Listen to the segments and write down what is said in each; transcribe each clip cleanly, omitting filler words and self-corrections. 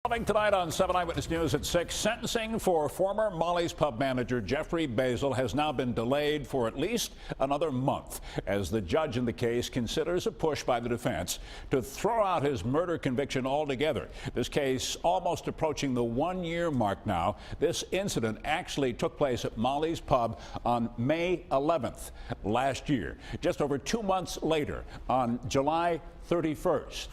Tonight on 7 Eyewitness News at 6, sentencing for former Molly's Pub manager Jeffrey Basil has now been delayed for at least another month as the judge in the case considers a push by the defense to throw out his murder conviction altogether. This case almost approaching the one-year mark now. This incident actually took place at Molly's Pub on May 11th last year. Just over 2 months later, on July 31st,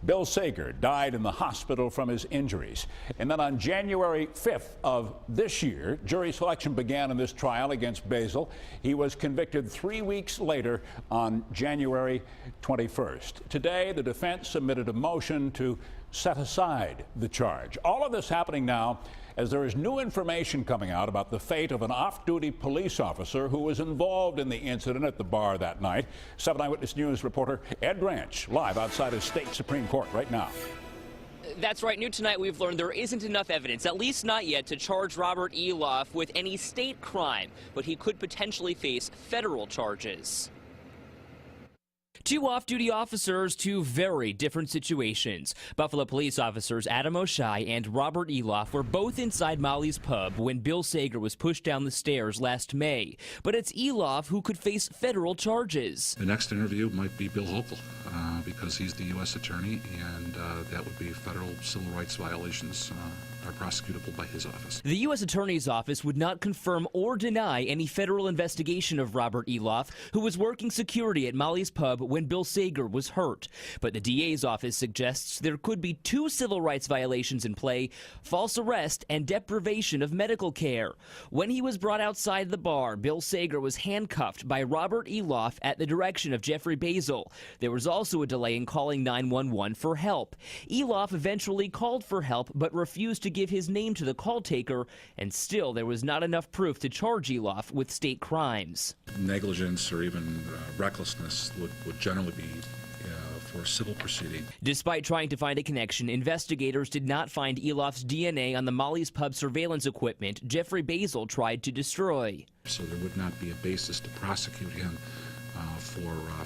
Bill Sager died in the hospital from his injuries. And then on January 5th of this year, jury selection began in this trial against Basil. He was convicted 3 weeks later on January 21st. Today, the defense submitted a motion to set aside the charge. All of this happening now as there is new information coming out about the fate of an off-duty police officer who was involved in the incident at the bar that night. 7 Eyewitness News reporter Ed Ranch live outside a state Supreme Court right now. That's right. New tonight, we've learned there isn't enough evidence, at least not yet, to charge Robert Eloff with any state crime, but he could potentially face federal charges. Two off-duty officers, two very different situations. Buffalo police officers Adam O'Shea and Robert Eloff were both inside Molly's Pub when Bill Sager was pushed down the stairs last May. But it's Eloff who could face federal charges. The next interview might be Bill Hochul, because he's the U.S. Attorney, and that would be federal civil rights violations are prosecutable by his office. The U.S. Attorney's Office would not confirm or deny any federal investigation of Robert Eloff, who was working security at Molly's Pub when Bill Sager was hurt. But the DA's office suggests there could be two civil rights violations in play: false arrest and deprivation of medical care. When he was brought outside the bar, Bill Sager was handcuffed by Robert Eloff at the direction of Jeffrey Basil. There was also a delay in calling 911 for help. Eloff eventually called for help but refused to give his name to the call taker, and still there was not enough proof to charge Eloff with state crimes. Negligence or even recklessness would generally be for a civil proceeding. Despite trying to find a connection, investigators did not find Eloff's DNA on the Molly's Pub surveillance equipment Jeffrey Basil tried to destroy. So there would not be a basis to prosecute him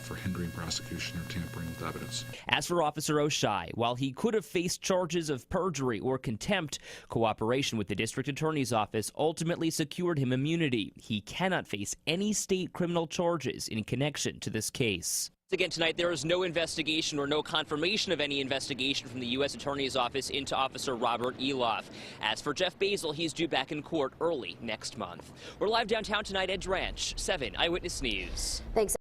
for hindering prosecution or tampering with evidence. As for Officer O'Shea, while he could have faced charges of perjury or contempt, cooperation with the District Attorney's Office ultimately secured him immunity. He cannot face any state criminal charges in connection to this case. Again, tonight, there is no investigation or no confirmation of any investigation from the U.S. Attorney's Office into Officer Robert Eloff. As for Jeff Basil, he's due back in court early next month. We're live downtown tonight at Ranch. 7 Eyewitness News. Thanks.